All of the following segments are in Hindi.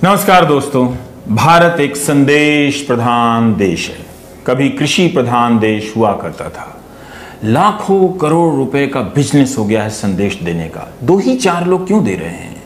नमस्कार दोस्तों, भारत एक संदेश प्रधान देश है। कभी कृषि प्रधान देश हुआ करता था। लाखों करोड़ रुपए का बिजनेस हो गया है संदेश देने का। 2 ही 4 लोग क्यों दे रहे हैं?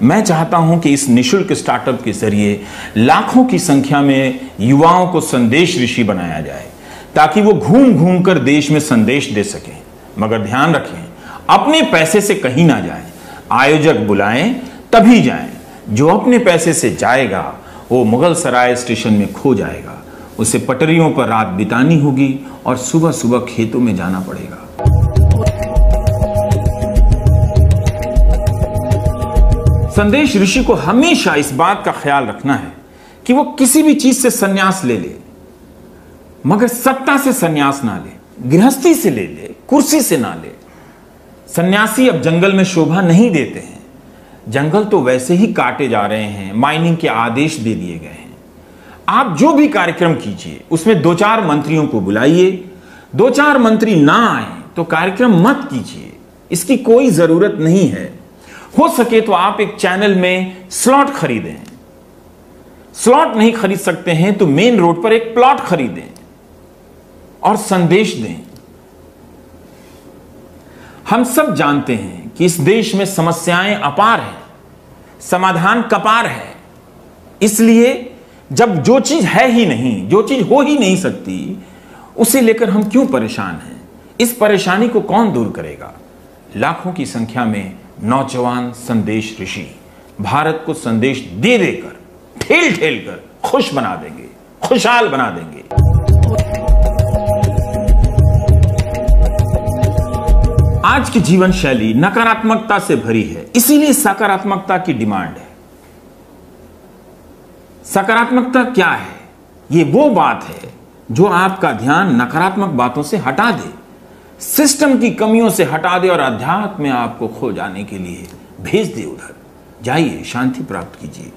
मैं चाहता हूं कि इस निशुल्क स्टार्टअप के जरिए लाखों की संख्या में युवाओं को संदेश ऋषि बनाया जाए, ताकि वो घूम घूम कर देश में संदेश दे सकें। मगर ध्यान रखें, अपने पैसे से कहीं ना जाएं। आयोजक बुलाएं तभी जाएं। जो अपने पैसे से जाएगा वो मुगल सराय स्टेशन में खो जाएगा। उसे पटरियों पर रात बितानी होगी और सुबह सुबह खेतों में जाना पड़ेगा। संदेश ऋषि को हमेशा इस बात का ख्याल रखना है कि वो किसी भी चीज से संन्यास ले ले, मगर सत्ता से संन्यास ना ले, गृहस्थी से ले ले, कुर्सी से ना ले। सन्यासी अब जंगल में शोभा नहीं देते हैं। जंगल तो वैसे ही काटे जा रहे हैं, माइनिंग के आदेश दे दिए गए हैं। आप जो भी कार्यक्रम कीजिए उसमें 2-4 मंत्रियों को बुलाइए। 2-4 मंत्री ना आए तो कार्यक्रम मत कीजिए, इसकी कोई जरूरत नहीं है। हो सके तो आप एक चैनल में स्लॉट खरीदें। स्लॉट नहीं खरीद सकते हैं तो मेन रोड पर एक प्लॉट खरीदें और संदेश दें। हम सब जानते हैं कि इस देश में समस्याएं अपार हैं, समाधान कपार है। इसलिए जब जो चीज है ही नहीं, जो चीज हो ही नहीं सकती, उसे लेकर हम क्यों परेशान हैं? इस परेशानी को कौन दूर करेगा? लाखों की संख्या में नौजवान संदेश ऋषि भारत को संदेश दे देकर, ठेल ठेल कर खुश बना देंगे, खुशहाल बना देंगे। आज की जीवन शैली नकारात्मकता से भरी है, इसीलिए सकारात्मकता की डिमांड है। सकारात्मकता क्या है? ये वो बात है जो आपका ध्यान नकारात्मक बातों से हटा दे, सिस्टम की कमियों से हटा दे और अध्यात्म में आपको खो जाने के लिए भेज दे। उधर जाइए, शांति प्राप्त कीजिए।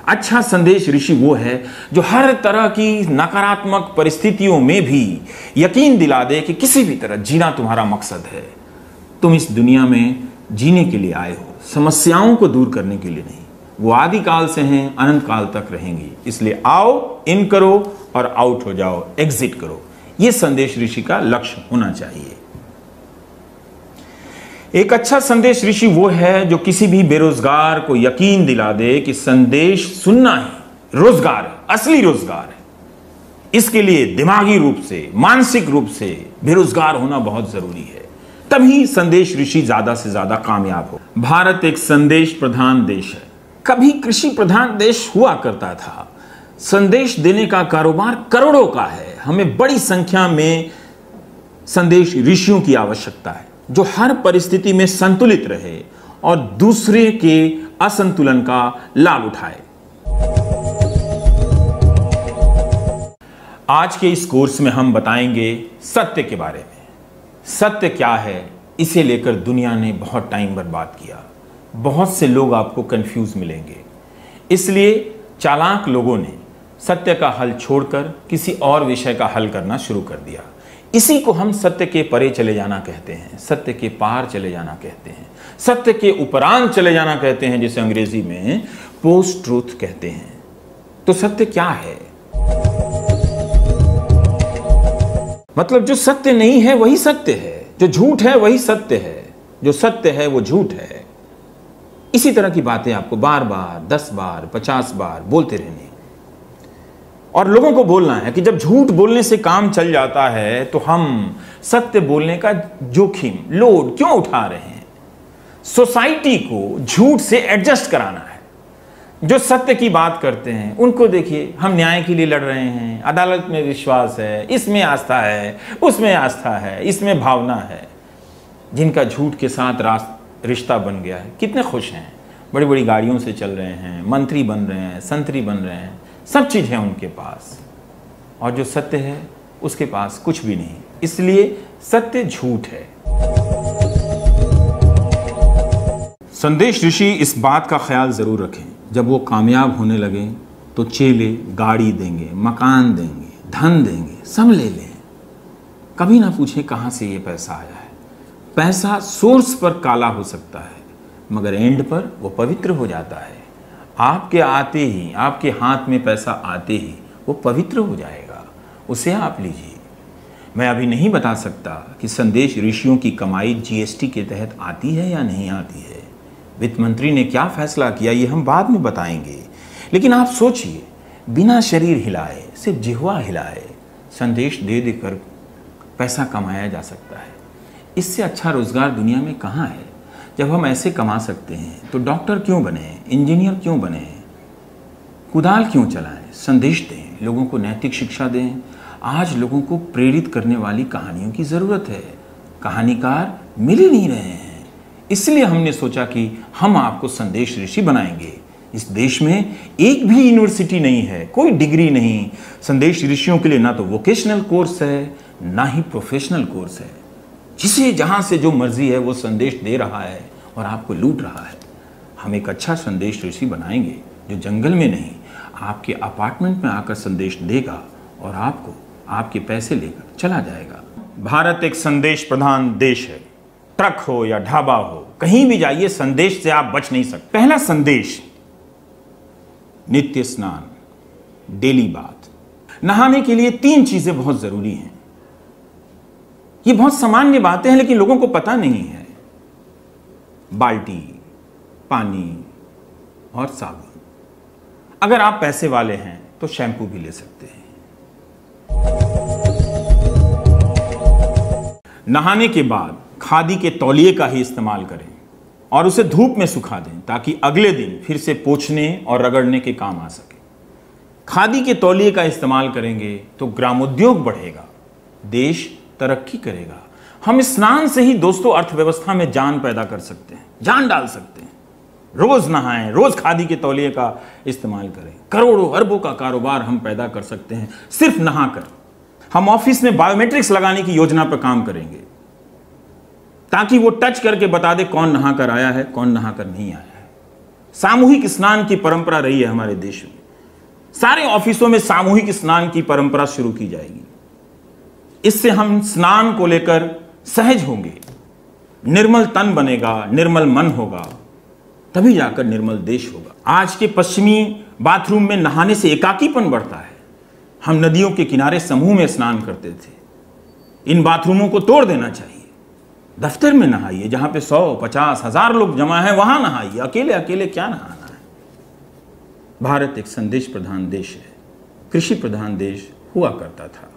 अच्छा संदेश ऋषि वो है जो हर तरह की नकारात्मक परिस्थितियों में भी यकीन दिला दे कि किसी भी तरह जीना तुम्हारा मकसद है। तुम इस दुनिया में जीने के लिए आए हो, समस्याओं को दूर करने के लिए नहीं। वो आदिकाल से हैं, अनंत काल तक रहेंगी। इसलिए आओ, इन करो और आउट हो जाओ, एग्जिट करो। यह संदेश ऋषि का लक्ष्य होना चाहिए। एक अच्छा संदेश ऋषि वो है जो किसी भी बेरोजगार को यकीन दिला दे कि संदेश सुनना ही रोजगार है, असली रोजगार है। इसके लिए दिमागी रूप से, मानसिक रूप से बेरोजगार होना बहुत जरूरी है। तभी संदेश ऋषि ज्यादा से ज्यादा कामयाब हो। भारत एक संदेश प्रधान देश है। कभी कृषि प्रधान देश हुआ करता था। संदेश देने का कारोबार करोड़ों का है। हमें बड़ी संख्या में संदेश ऋषियों की आवश्यकता है जो हर परिस्थिति में संतुलित रहे और दूसरे के असंतुलन का लाभ उठाए। आज के इस कोर्स में हम बताएंगे सत्य के बारे में। सत्य क्या है, इसे लेकर दुनिया ने बहुत टाइम बर्बाद किया। बहुत से लोग आपको कंफ्यूज मिलेंगे। इसलिए चालाक लोगों ने सत्य का हल छोड़कर किसी और विषय का हल करना शुरू कर दिया। इसी को हम सत्य के परे चले जाना कहते हैं, सत्य के पार चले जाना कहते हैं, सत्य के उपरांत चले जाना कहते हैं, जिसे अंग्रेजी में पोस्ट ट्रूथ कहते हैं। तो सत्य क्या है? मतलब जो सत्य नहीं है वही सत्य है, जो झूठ है वही सत्य है, जो सत्य है वो झूठ है। इसी तरह की बातें आपको बार बार, 10 बार, 50 बार बोलते रहने और लोगों को बोलना है कि जब झूठ बोलने से काम चल जाता है तो हम सत्य बोलने का जोखिम, लोड क्यों उठा रहे हैं? सोसाइटी को झूठ से एडजस्ट कराना है। जो सत्य की बात करते हैं उनको देखिए, हम न्याय के लिए लड़ रहे हैं, अदालत में विश्वास है, इसमें आस्था है, उसमें आस्था है, इसमें भावना है। जिनका झूठ के साथ रिश्ता बन गया है, कितने खुश हैं, बड़ी बड़ी गाड़ियों से चल रहे हैं, मंत्री बन रहे हैं, संतरी बन रहे हैं, सब चीज है उनके पास। और जो सत्य है उसके पास कुछ भी नहीं। इसलिए सत्य झूठ है। संदेश ऋषि इस बात का ख्याल जरूर रखें, जब वो कामयाब होने लगे तो चेले गाड़ी देंगे, मकान देंगे, धन देंगे, सब ले लें। कभी ना पूछें कहां से ये पैसा आया है। पैसा सोर्स पर काला हो सकता है, मगर एंड पर वो पवित्र हो जाता है। आपके आते ही, आपके हाथ में पैसा आते ही वो पवित्र हो जाएगा, उसे आप लीजिए। मैं अभी नहीं बता सकता कि संदेश ऋषियों की कमाई जीएसटी के तहत आती है या नहीं आती है। वित्त मंत्री ने क्या फैसला किया ये हम बाद में बताएंगे, लेकिन आप सोचिए, बिना शरीर हिलाए, सिर्फ जिह्वा हिलाए संदेश दे देकर पैसा कमाया जा सकता है। इससे अच्छा रोजगार दुनिया में कहाँ है? जब हम ऐसे कमा सकते हैं तो डॉक्टर क्यों बने, इंजीनियर क्यों बने, कुदाल क्यों चलाएं? संदेश दें, लोगों को नैतिक शिक्षा दें। आज लोगों को प्रेरित करने वाली कहानियों की ज़रूरत है, कहानीकार मिल ही नहीं रहे हैं। इसलिए हमने सोचा कि हम आपको संदेश ऋषि बनाएंगे। इस देश में एक भी यूनिवर्सिटी नहीं है, कोई डिग्री नहीं संदेश ऋषियों के लिए, ना तो वोकेशनल कोर्स है ना ही प्रोफेशनल कोर्स है। जिसे जहाँ से जो मर्जी है वो संदेश दे रहा है और आपको लूट रहा है। हम एक अच्छा संदेश ऋषि बनाएंगे जो जंगल में नहीं, आपके अपार्टमेंट में आकर संदेश देगा और आपको आपके पैसे लेकर चला जाएगा। भारत एक संदेश प्रधान देश है। ट्रक हो या ढाबा हो, कहीं भी जाइए संदेश से आप बच नहीं सकते। पहला संदेश, नित्य स्नान, डेली बाथ। नहाने के लिए 3 चीजें बहुत जरूरी हैं। ये बहुत सामान्य बातें हैं लेकिन लोगों को पता नहीं है। बाल्टी, पानी और साबुन। अगर आप पैसे वाले हैं तो शैम्पू भी ले सकते हैं। नहाने के बाद खादी के तौलिए का ही इस्तेमाल करें और उसे धूप में सुखा दें ताकि अगले दिन फिर से पोंछने और रगड़ने के काम आ सके। खादी के तौलिए का इस्तेमाल करेंगे तो ग्रामोद्योग बढ़ेगा, देश तरक्की करेगा। हम स्नान से ही दोस्तों अर्थव्यवस्था में जान पैदा कर सकते हैं, जान डाल सकते हैं। रोज नहाएं, रोज खादी के तौलिए का इस्तेमाल करें। करोड़ों अरबों का कारोबार हम पैदा कर सकते हैं सिर्फ नहाकर। हम ऑफिस में बायोमेट्रिक्स लगाने की योजना पर काम करेंगे ताकि वो टच करके बता दे कौन नहाकर आया है, कौन नहाकर नहीं आया है। सामूहिक स्नान की परंपरा रही है हमारे देश में। सारे ऑफिसों में सामूहिक स्नान की परंपरा शुरू की जाएगी। इससे हम स्नान को लेकर सहज होंगे, निर्मल तन बनेगा, निर्मल मन होगा, तभी जाकर निर्मल देश होगा। आज के पश्चिमी बाथरूम में नहाने से एकाकीपन बढ़ता है। हम नदियों के किनारे समूह में स्नान करते थे। इन बाथरूमों को तोड़ देना चाहिए। दफ्तर में नहाइए, जहां पे 100, 50, 1000 लोग जमा हैं, वहां नहाइए। अकेले अकेले क्या नहाना है? भारत एक संदेश प्रधान देश है, कृषि प्रधान देश हुआ करता था।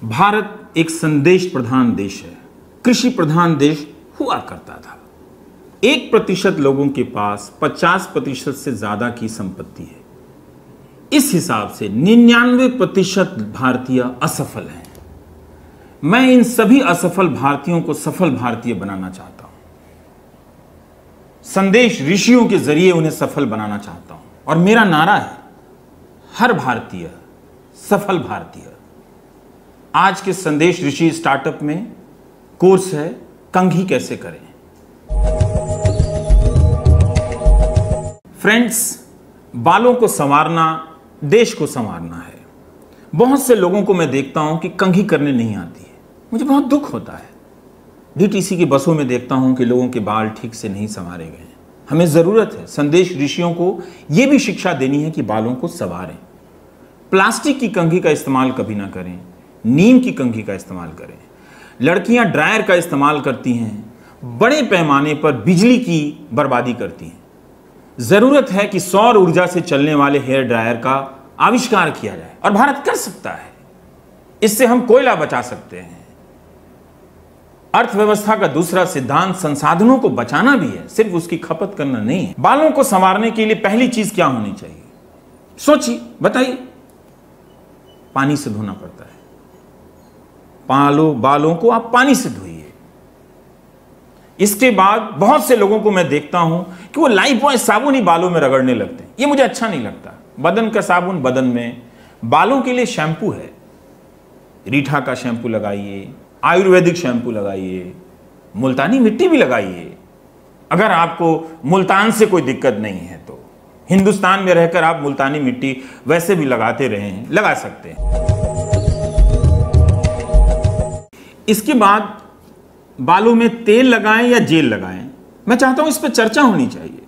भारत एक संदेश प्रधान देश है, कृषि प्रधान देश हुआ करता था। 1% लोगों के पास 50% से ज्यादा की संपत्ति है। इस हिसाब से 99% भारतीय असफल हैं। मैं इन सभी असफल भारतीयों को सफल भारतीय बनाना चाहता हूं। संदेश ऋषियों के जरिए उन्हें सफल बनाना चाहता हूं और मेरा नारा है, हर भारतीय सफल भारतीय। आज के संदेश ऋषि स्टार्टअप में कोर्स है, कंघी कैसे करें। फ्रेंड्स, बालों को संवारना देश को संवारना है। बहुत से लोगों को मैं देखता हूं कि कंघी करने नहीं आती है, मुझे बहुत दुख होता है। डीटीसी की बसों में देखता हूं कि लोगों के बाल ठीक से नहीं संवारे गए। हमें जरूरत है संदेश ऋषियों को यह भी शिक्षा देनी है कि बालों को संवारें। प्लास्टिक की कंघी का इस्तेमाल कभी ना करें, नीम की कंघी का इस्तेमाल करें। लड़कियां ड्रायर का इस्तेमाल करती हैं, बड़े पैमाने पर बिजली की बर्बादी करती हैं। जरूरत है कि सौर ऊर्जा से चलने वाले हेयर ड्रायर का आविष्कार किया जाए और भारत कर सकता है। इससे हम कोयला बचा सकते हैं। अर्थव्यवस्था का दूसरा सिद्धांत संसाधनों को बचाना भी है, सिर्फ उसकी खपत करना नहीं है। बालों को संवारने के लिए पहली चीज क्या होनी चाहिए? सोचिए, बताइए। पानी से धोना पड़ता है। बालों को आप पानी से धोइए। इसके बाद बहुत से लोगों को मैं देखता हूं कि वो लाइफबॉय साबुन ही बालों में रगड़ने लगते हैं। ये मुझे अच्छा नहीं लगता। बदन का साबुन बदन में, बालों के लिए शैम्पू है। रीठा का शैम्पू लगाइए, आयुर्वेदिक शैम्पू लगाइए, मुल्तानी मिट्टी भी लगाइए। अगर आपको मुल्तान से कोई दिक्कत नहीं है तो हिंदुस्तान में रहकर आप मुल्तानी मिट्टी वैसे भी लगाते रहे हैं, लगा सकते हैं। इसके बाद बालों में तेल लगाएं या जेल लगाएं, मैं चाहता हूं इस पर चर्चा होनी चाहिए।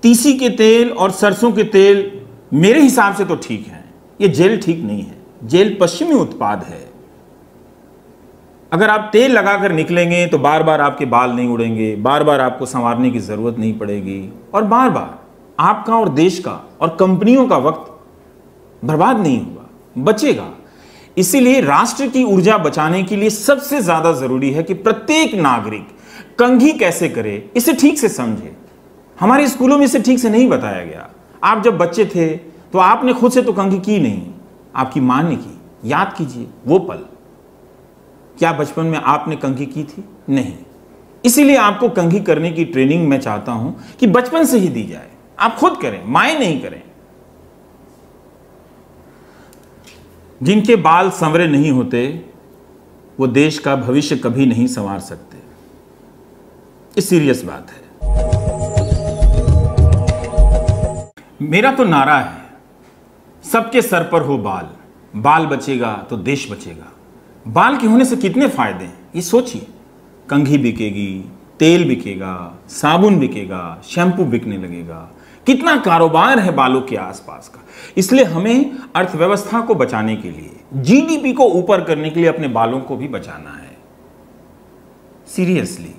तीसी के तेल और सरसों के तेल मेरे हिसाब से तो ठीक है, ये जेल ठीक नहीं है। जेल पश्चिमी उत्पाद है। अगर आप तेल लगाकर निकलेंगे तो बार बार आपके बाल नहीं उड़ेंगे, बार बार आपको संवारने की जरूरत नहीं पड़ेगी, और बार बार आपका और देश का और कंपनियों का वक्त बर्बाद नहीं होगा, बचेगा। इसीलिए राष्ट्र की ऊर्जा बचाने के लिए सबसे ज्यादा जरूरी है कि प्रत्येक नागरिक कंघी कैसे करे इसे ठीक से समझे। हमारे स्कूलों में इसे ठीक से नहीं बताया गया। आप जब बच्चे थे तो आपने खुद से तो कंघी की नहीं, आपकी मां ने की। याद कीजिए वो पल। क्या बचपन में आपने कंघी की थी? नहीं। इसीलिए आपको कंघी करने की ट्रेनिंग मैं चाहता हूं कि बचपन से ही दी जाए। आप खुद करें, माएं नहीं करें। जिनके बाल संवरे नहीं होते वो देश का भविष्य कभी नहीं संवार सकते। ये सीरियस बात है। मेरा तो नारा है, सबके सर पर हो बाल, बाल बचेगा तो देश बचेगा। बाल के होने से कितने फायदे हैं ये सोचिए। कंघी बिकेगी, तेल बिकेगा, साबुन बिकेगा, शैम्पू बिकने लगेगा। कितना कारोबार है बालों के आसपास का। इसलिए हमें अर्थव्यवस्था को बचाने के लिए, जीडीपी को ऊपर करने के लिए अपने बालों को भी बचाना है। सीरियसली।